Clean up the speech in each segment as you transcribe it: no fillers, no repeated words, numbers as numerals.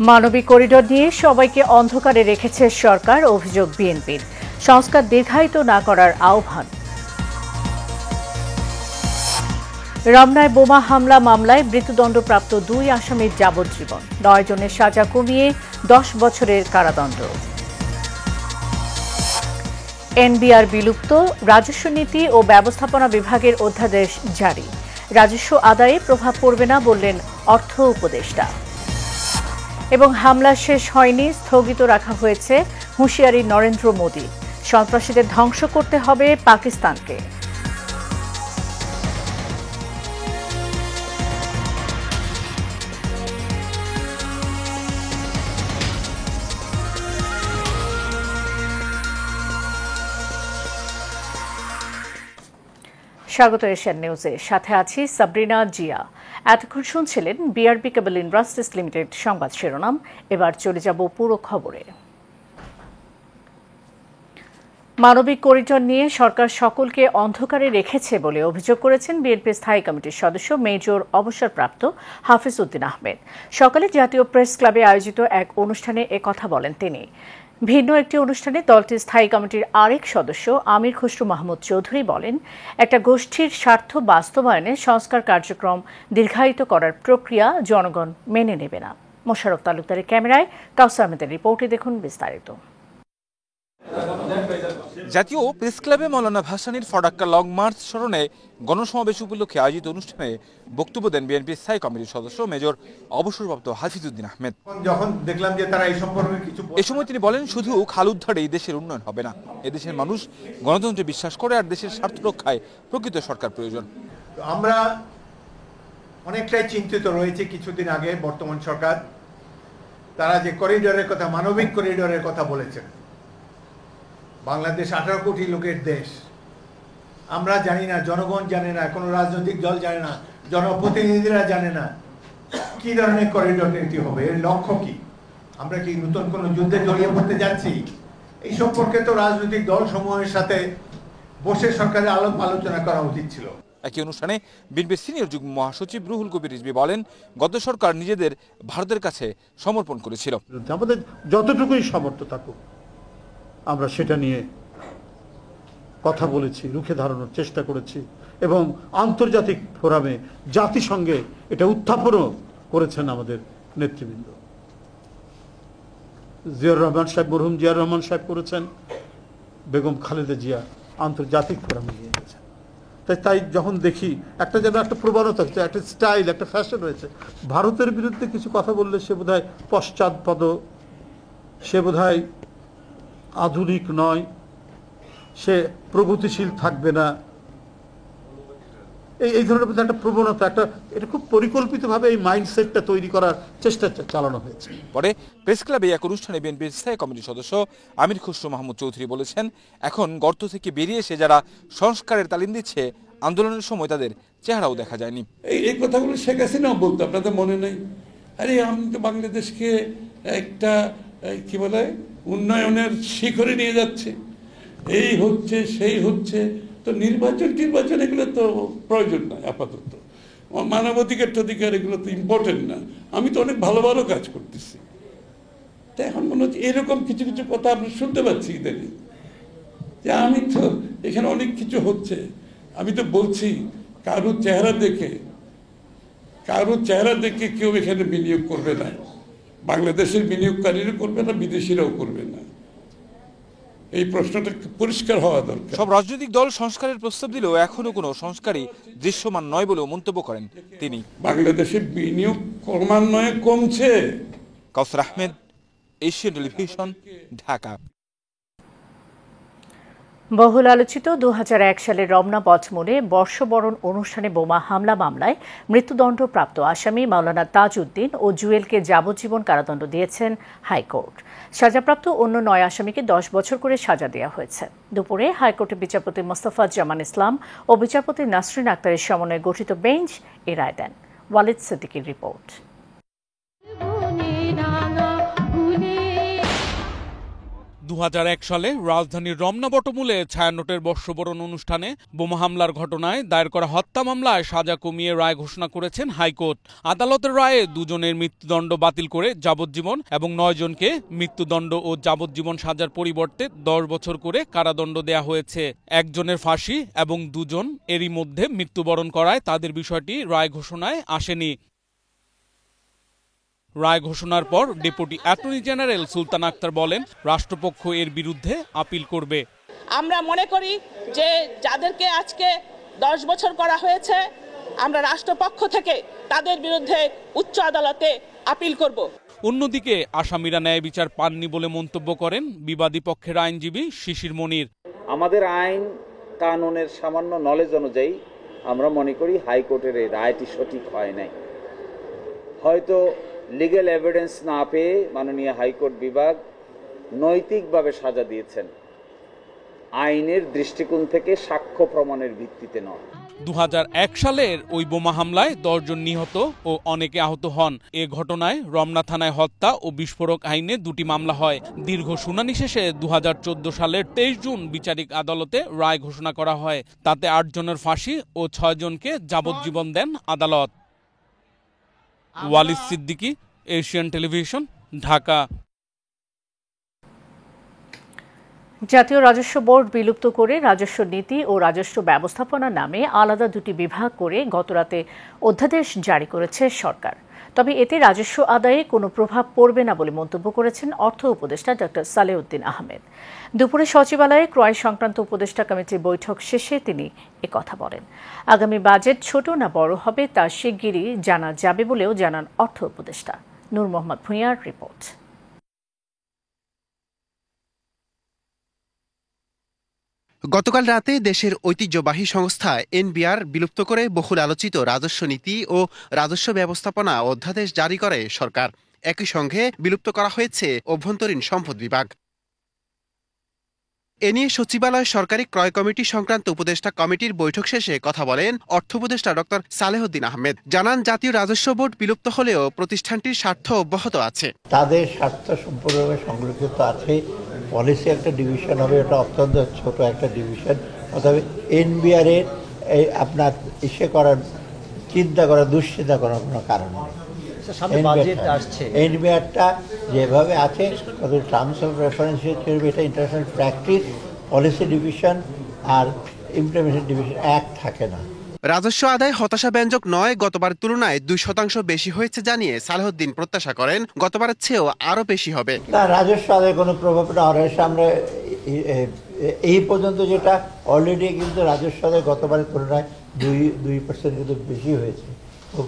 মানবিক করিডোর নিয়ে সবাইকে অন্ধকারে রেখেছে সরকার, অভিযোগ বিএনপির। সংস্কার দীর্ঘায়িত না করার আহ্বান। রমনায় বোমা হামলা মামলায় মৃত্যুদণ্ডপ্রাপ্ত 2 আসামির যাবজ্জীবন, 9 জনের সাজা কমিয়ে 10 বছরের কারাদণ্ড। এনবিআর বিলুপ্ত, রাজস্ব নীতি ও ব্যবস্থাপনা বিভাগের অধ্যাদেশ জারি। রাজস্ব আদায়ে প্রভাব পড়বে না বললেন অর্থ উপদেষ্টা। এবং হামলা শেষ হয়নি, স্থগিত রাখা হয়েছে, হুঁশিয়ারি নরেন্দ্র মোদি। সন্ত্রাসীদের ধ্বংস করতে হবে পাকিস্তানকে। স্বাগত এশিয়ান নিউজে, সাথে আছি সাবরিনা জিয়া। এতক্ষণ শুনছিলেন বিআরবি কেবল ইন্ডাস্ট্রিজ লিমিটেড সংবাদ শিরোনাম। এবার চলে যাব পুরো খবরে। মানবিক করিডোর নিয়ে সরকার সকলকে অন্ধকারে রেখেছে বলে অভিযোগ করেছেন বিএনপি স্থায়ী কমিটির সদস্য মেজর অবসরপ্রাপ্ত হাফিজ উদ্দিন আহমেদ। সকালে জাতীয় প্রেস ক্লাবে আয়োজিত এক অনুষ্ঠানে একথা বলেন তিনি। ভিন্ন একটি অনুষ্ঠানে দলটির স্থায়ী কমিটির আরেক সদস্য আমির খসরু মাহমুদ চৌধুরী বলেন, একটা গোষ্ঠীর স্বার্থ বাস্তবায়নে সংস্কার কার্যক্রম দীর্ঘায়িত করার প্রক্রিয়া জনগণ মেনে নেবে না। মোশাররফ তালুকদারের ক্যামেরায় কাউসার আহমেদের রিপোর্টে দেখুন বিস্তারিত। জাতীয় প্রেস ক্লাবে মৌলানা ভাসানীর ফরাক্কা লং মার্চ স্মরণে গণসমাবেশ উপলক্ষে আয়োজিত অনুষ্ঠানে বক্তব্য দেন বিএনপি স্থায়ী কমিটির সদস্য মেজর অবসরপ্রাপ্ত হাফিজ উদ্দিন আহমেদ। যখন দেখলাম যে তারা এই সম্পর্কে কিছু, এ সময় তিনি বলেন, শুধু খাল উদ্ধারে এই দেশের উন্নয়ন হবে না। এদেশের মানুষ গণতন্ত্রে বিশ্বাস করে, আর দেশের স্বার্থ রক্ষায় প্রকৃত সরকার প্রয়োজন। আমরা অনেকটাই চিন্তিত রয়েছে কিছুদিন আগে বর্তমান সরকার তারা যে করিডোরের কথা, মানবিক করিডোরের কথা বলেছেন। বাংলাদেশ 18 কোটি লোকের দেশ। আমরা জানি না, জনগণ জানে না, কোনো রাজনৈতিক দল জানে না, জনপ্রতিনিধিরা জানে না কি ধরনের করিডোর নীতি হবে, এর লক্ষ্য কি। আমরা কি নতুন কোনো যুদ্ধে জড়িয়ে পড়তে যাচ্ছি? এই সম্পর্কে তো রাজনৈতিক দল সমূহের সাথে বসে সরকারের আলোচনা করা উচিত ছিল। একই অনুষ্ঠানে বিএনপির সিনিয়র যুগ্ম মহাসচিব রুহুল কবির রিজভী বলেন, গত সরকার নিজেদের ভারতের কাছে সমর্পণ করেছিল। আমাদের যতটুকুই সামর্থ্য থাকুক আমরা সেটা নিয়ে কথা বলেছি, রুখে দাঁড়ানোর চেষ্টা করেছি এবং আন্তর্জাতিক ফোরামে জাতিসংঘে এটা উত্থাপনও করেছেন আমাদের নেতৃবৃন্দ। জিয়াউর রহমান সাহেব, মরহুম জিয়াউর রহমান সাহেব করেছেন, বেগম খালেদা জিয়া আন্তর্জাতিক ফোরামে নিয়ে গেছেন। তাই যখন দেখি একটা যেন একটা প্রবণতা হচ্ছে, একটা স্টাইল, একটা ফ্যাশন হয়েছে, ভারতের বিরুদ্ধে কিছু কথা বললে সে বোধহয় পশ্চাৎপদ, সে বোধহয় আধুনিক নয়, সে প্রগতিশীল থাকবে না, এই ধরনের একটা প্রবণতা, এটা খুব পরিকল্পিতভাবে এই মাইন্ডসেটটা তৈরি করার চেষ্টা চালানো হয়েছে। পরে প্রেস ক্লাবে এক অনুষ্ঠানে বিএনপির স্থায়ী কমিটির সদস্য আমির খসরু মাহমুদ চৌধুরী বলেছেন, এখন গর্ত থেকে বেরিয়ে এসে যারা সংস্কারের তালিম দিচ্ছে, আন্দোলনের সময় তাদের চেহারাও দেখা যায়নি। এই কথাগুলো শেখ হাসিনাও বলতো, আপনাদের মনে নেই? আরে আমি তো বাংলাদেশকে একটা কি বলে উন্নয়নের শিখরে নিয়ে যাচ্ছে, এই হচ্ছে সেই হচ্ছে, তো নির্বাচন এগুলো তো প্রয়োজন নয় আপাতত। মানবাধিকার অধিকার এগুলো তো ইম্পর্টেন্ট না। আমি তো অনেক ভালো ভালো কাজ করতেছি। তাই এখন মনে হচ্ছে এরকম কিছু কিছু কথা আমরা শুনতে পাচ্ছি ইদানিং, যে আমি তো এখানে অনেক কিছু হচ্ছে। আমি তো বলছি, কারোর চেহারা দেখে কেউ এখানে বিনিয়োগ করবে না। বাংলাদেশের বিনিয়োগকারীরা করবে না, বিদেশিরাও করবে না। এই প্রশ্নটা পরিষ্কার হওয়া দরকার। সব রাজনৈতিক দল সংস্কারের প্রস্তাব দিলেও এখনো কোনো সংস্কারই দৃশ্যমান নয় বলেও মন্তব্য করেন তিনি। বাংলাদেশের বিনিয়োগ ক্রমান্বয়ে কমছে। কাউসার আহমেদ, এশিয়ান টেলিভিশন, ঢাকা। বহুল আলোচিত 2001 সালের রমনা পথমোড়ে বর্ষবরণ অনুষ্ঠানে বোমা হামলা মামলায় মৃত্যুদণ্ডপ্রাপ্ত আসামি মাওলানা তাজউদ্দিন ও জুয়েলকে যাবজ্জীবন কারাদণ্ড দিয়েছেন হাইকোর্ট। সাজাপ্রাপ্ত অন্য 9 আসামিকে 10 বছর করে সাজা দেওয়া হয়েছে। দুপুরে হাইকোর্টের বিচারপতি মোস্তফা জামান ইসলাম ও বিচারপতি নাসরিন আক্তারের সমন্বয়ে গঠিত বেঞ্চ এ রায় দেন। ওয়ালিদ সিদ্দিকীর রিপোর্ট। 2001 সালে রাজধানীর রমনা বটমূলে ছায়ানটের বর্ষবরণ অনুষ্ঠানে বোমা হামলার ঘটনায় দায়ের করা হত্যা মামলায় সাজা কমিয়ে রায় ঘোষণা করেছেন হাইকোর্ট। আদালতের রায়ে 2 জনের মৃত্যুদণ্ড বাতিল করে যাবজ্জীবন এবং 9 জনকে মৃত্যুদণ্ড ও যাবজ্জীবন সাজার পরিবর্তে 10 বছর করে কারাদণ্ড দেয়া হয়েছে। 1 জনের ফাঁসি এবং 2 জন এরই মধ্যে মৃত্যুবরণ করায় তাদের বিষয়টি রায় ঘোষণায় আসেনি। রায় ঘোষণার পর ডেপুটি অ্যাটর্নি জেনারেল সুলতান আক্তার বলেন, রাষ্ট্রপক্ষ এর বিরুদ্ধে আপিল করবে। আমরা মনে করি যে যাদেরকে আজকে 10 বছর করা হয়েছে, আমরা রাষ্ট্রপক্ষ থেকে তাদের বিরুদ্ধে উচ্চ আদালতে আপিল করব। অন্যদিকে আসামিরা ন্যায় বিচার পাননি বলে মন্তব্য করেন বিবাদী পক্ষের আইনজীবী শিশির মনির। আমাদের আইন কানুনের সামান্য নলেজ অনুযায়ী আমরা মনে করি হাইকোর্টের এই রায়টি সঠিক হয় নাই। হয়তো লিগ্যাল এভিডেন্স না পেয়ে মাননীয় হাইকোর্ট বিভাগ নৈতিকভাবে সাজা দিয়েছেন, আইনের দৃষ্টিকোণ থেকে সাক্ষ্য প্রমাণের ভিত্তিতে নয়। 2001 সালের ওই বোমা হামলায় 10 জন নিহত ও অনেকে আহত হন। এ ঘটনায় রমনা থানায় হত্যা ও বিস্ফোরক আইনে 2টি মামলা হয়। দীর্ঘ শুনানি শেষে 2014 সালের 23 জুন বিচারিক আদালতে রায় ঘোষণা করা হয়। তাতে 8 জনের ফাঁসি ও 6 জনকে যাবজ্জীবন দেন আদালত। Walid Siddiqui, Asian television, Dhaka. জাতীয় রাজস্ব বোর্ড বিলুপ্ত করে রাজস্ব নীতি ও রাজস্ব ব্যবস্থাপনা নামে আলাদা 2টি বিভাগ করে গতরাতে অধ্যাদেশ জারি করেছে সরকার। তবে এতে রাজস্ব আদায়ে কোনো প্রভাব পড়বে না বলে মন্তব্য করেছেন অর্থ উপদেষ্টা ডক্টর সালেউদ্দিন আহমেদ। দুপুরে সচিবালয়ে ক্রয় সংক্রান্ত উপদেষ্টা কমিটির বৈঠক শেষে তিনি একথা বলেন। আগামী বাজেট ছোট না বড় হবে তা শিগগিরই জানা যাবে বলেও জানান অর্থ উপদেষ্টা। নূর মোহাম্মদ ভূঁইয়ার রিপোর্ট। গতকাল রাতে দেশের ঐতিহ্যবাহী সংস্থা এনবিআর বিলুপ্ত করে বহুল আলোচিত রাজস্ব নীতি ও রাজস্ব ব্যবস্থাপনা অধ্যাদেশ জারি করে সরকার। একই সঙ্গে বিলুপ্ত করা হয়েছে অভ্যন্তরীণ সম্পদ বিভাগ। এ নিয়ে সচিবালয় সরকারি ক্রয় কমিটি সংক্রান্ত উপদেষ্টা কমিটির বৈঠক শেষে কথা বলেন অর্থ উপদেষ্টা ডক্টর সালেহুদ্দিন আহমেদ। জানান, জাতীয় রাজস্ব বোর্ড বিলুপ্ত হলেও প্রতিষ্ঠানটির স্বার্থ অব্যাহত আছে। তাদের স্বার্থ সম্পূর্ণভাবে সংরক্ষিত আছে। পলিসি একটা ডিভিশন হবে, এটা অত্যন্ত ছোট একটা ডিভিশন। অথবা এনবিআর এর আপনার চিন্তা করার দুশ্চিন্তা করার কোনো কারণ নেই। এনবিআরটা যেভাবে আছে টার্মস অফ রেফারেন্স হিসেবে এটা ইন্টারন্যাশনাল প্র্যাকটিস, পলিসি ডিভিশন আর ইমপ্লিমেন্টেশন ডিভিশন এক থাকে না। রাজস্ব আদায় হতাশাব্যঞ্জক নয়, গতবার তুলনায় 2% বেশি হয়েছে জানিয়ে সালেহুদ্দিন প্রত্যাশা করেন গতবারের চেয়েও আরো বেশি হবে। না, রাজস্ব আদায় কোনো প্রভাব না হওয়ার আমরা এই পর্যন্ত যেটা অলরেডি কিন্তু রাজস্ব আদায় গতবারের তুলনায় 2% কিন্তু বেশি হয়েছে। খুব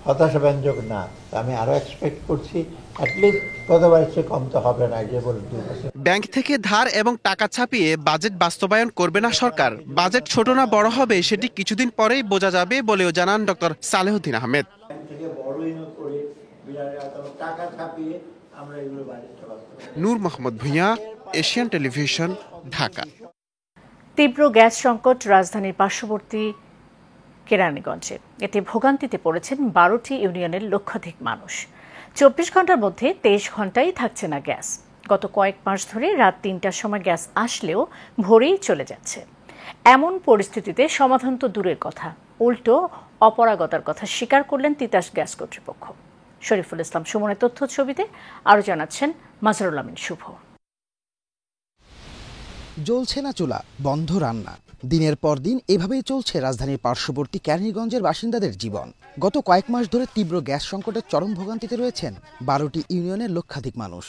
হতাশাব্যঞ্জক না, আমি আরো এক্সপেক্ট করছি অ্যাটলিস্ট গতবারের চেয়ে কম তো হবে না, যে বলে 2%। ব্যাংক থেকে ধার এবং টাকা ছাপিয়ে বাজেট বাস্তবায়ন করবে না সরকার। বাজেট ছোট না বড় হবে সেটি কিছুদিন পরেই বোঝা যাবে বলেও জানান ডক্টর সালেহুদ্দিন আহমেদ। নূর মোহাম্মদ ভূঁইয়া, এশিয়ান টেলিভিশন, ঢাকা। তীব্র গ্যাস সংকট রাজধানীর পার্শ্ববর্তী কেরানীগঞ্জে। এতে ভোগান্তিতে পড়েছেন 12টি ইউনিয়নের লক্ষাধিক মানুষ। 24 ঘন্টার মধ্যে 23 ঘন্টাই থাকছে না গ্যাস। গত কয়েক মাস ধরে রাত 3টার সময় গ্যাস আসলেও ভোরেই চলে যাচ্ছে। এমন পরিস্থিতিতে সমাধান তো দূরের কথা, উল্টো অপরাগতার কথা স্বীকার করলেন তিতাস গ্যাস কর্তৃপক্ষ। শরীফুল ইসলাম সুমনের তথ্য ছবিতে আরও জানাচ্ছেন মাজহারুল আমিন শুভ। জ্বলছে না চুলা, বন্ধ রান্না, দিনের পর দিন এভাবেই চলছে রাজধানীর পার্শ্ববর্তী কেরানীগঞ্জের বাসিন্দাদের জীবন। গত কয়েক মাস ধরে তীব্র গ্যাস সংকটের চরম ভোগান্তিতে রয়েছেন 12টি ইউনিয়নের লক্ষাধিক মানুষ।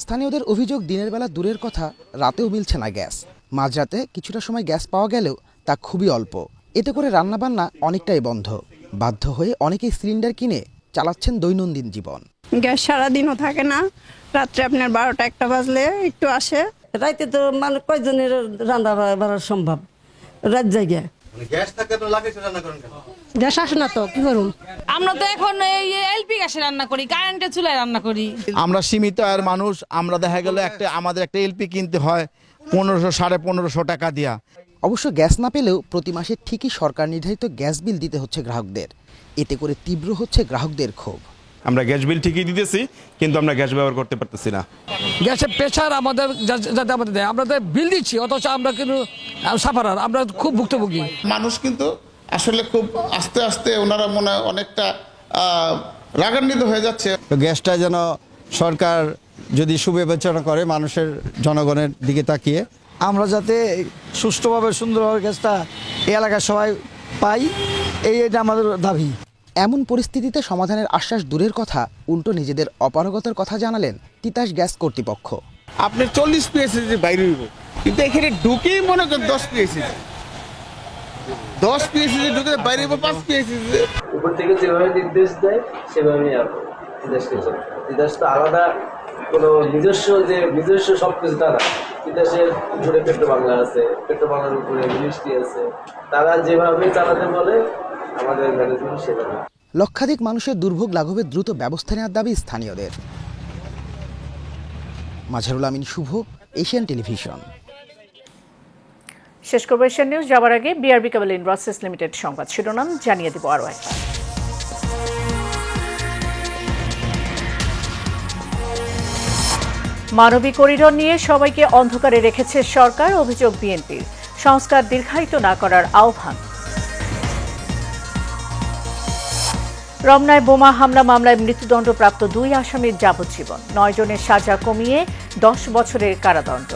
স্থানীয়দের অভিযোগ, দিনের বেলা দূরের কথা, রাতেও মিলছে না গ্যাস। মাঝরাতে কিছুটা সময় গ্যাস পাওয়া গেলেও তা খুবই অল্প। এতে করে রান্নাবান্না অনেকটাই বন্ধ। বাধ্য হয়ে অনেকেই সিলিন্ডার কিনে চালাচ্ছেন দৈনন্দিন জীবন। গ্যাস সারাদিনও থাকে না, রাত্রে আপনার 12টা-1টা বাজলে একটু আসে। রাইতে তো মানে কয়জনের রান্না বাড়া সম্ভব, রাত জায়গা গ্যাস থাকে তো লাগে রান্না করেন কেন? গ্যাস আসে না তো কি করুন? আমরা তো এখন এই এলপি গ্যাসে রান্না করি, কারেন্টের চুলায় রান্না করি। আমরা সীমিত আয়ের মানুষ, আমরা দেখা গেল আমাদের একটা এলপি কিনতে হয় 1500-1550 টাকা দিয়া। অবশ্য গ্যাস না পেলেও প্রতি মাসে ঠিকই সরকার নির্ধারিত গ্যাস বিল দিতে হচ্ছে গ্রাহকদের। এতে করে তীব্র হচ্ছে গ্রাহকদের ক্ষোভ। আমরা গ্যাস বিল ঠিকই দিতেছি, কিন্তু আমরা গ্যাস ব্যবহার করতে পারতেছি না। গ্যাসের প্রেশার আমাদের যাতে আমাদের দেয়, আমরা বিল দিচ্ছি অথচ আমরা কিন্তু সাফারার, আমরা খুব ভুক্তভোগী। মানুষ কিন্তু আসলে খুব আস্তে আস্তে ওনারা মনে হয় অনেকটা রাগান্বিত হয়ে যাচ্ছে। গ্যাসটা যেন সরকার যদি সুবিবেচনা করে মানুষের জনগণের দিকে তাকিয়ে, আমরা যাতে সুষ্ঠুভাবে সুন্দরভাবে গ্যাসটা এই এলাকার সবাই পাই, এটা আমাদের দাবি। এমন পরিস্থিতিতে সমাধানের আশ্বাস দূরের কথা, উল্টো নিজেদের অপারগতার কথা জানালেন তিতাস গ্যাস কর্তৃপক্ষ। আপনার 40 পিএসসি বাইরে হইব, কিন্তু এখানে ঢুকেই মনে করেন 10 পিএসসি, 10 পিএসসি ঢুকে বাইরে হইব 5 পিএসসি। উপর থেকে যেভাবে নির্দেশ দেয় সেভাবেই তিতাস তো আলাদা কোনো নিজস্ব সবকিছু তারা। তিতাসের উপরে পেট্রো বাংলা আছে, পেট্রো বাংলার উপরে মিনিস্ট্রি আছে, তারা যেভাবে চালাতে বলে আমাদের ম্যানেজমেন্ট সেভাবে। লক্ষাধিক মানুষের দুর্ভোগ লাঘবের দ্রুত ব্যবস্থা নেওয়ার দাবি স্থানীয়দের। মাজহারুল আমিন শুভ, এশিয়ান টেলিভিশন। শেষ করব এশিয়ান নিউজ। যাওয়ার আগে বিআরবি কেবল ইন্ডাস্ট্রিজ লিমিটেড সংবাদ শিরোনাম জানিয়ে দিব আরও একবার। মানবিক করিডোর নিয়ে সবাইকে অন্ধকারে রেখেছে সরকার, অভিযোগ বিএনপির। সংস্কার দীর্ঘায়িত না করার আহ্বান। রমনায় বোমা হামলা মামলায় মৃত্যুদণ্ডপ্রাপ্ত 2 আসামির যাবজ্জীবন, 9 জনের সাজা কমিয়ে 10 বছরের কারাদণ্ড।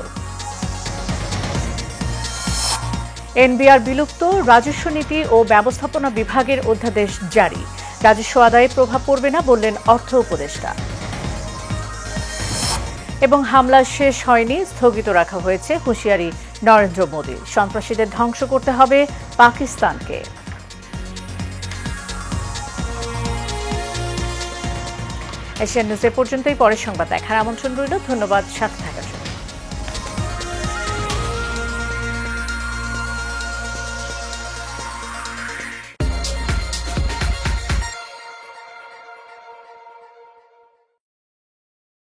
এনবিআর বিলুপ্ত, রাজস্ব নীতি ও ব্যবস্থাপনা বিভাগের অধ্যাদেশ জারি। রাজস্ব আদায়ে প্রভাব পড়বে না বললেন অর্থ উপদেষ্টা। এবং হামলা শেষ হয়নি, স্থগিত রাখা হয়েছে, হুঁশিয়ারি নরেন্দ্র মোদী। সন্ত্রাসীদের ধ্বংস করতে হবে পাকিস্তানকে। এশিয়ান নিউজ এ পর্যন্তই। পরের সংবাদ দেখার আমন্ত্রণ রইল। ধন্যবাদ সাথে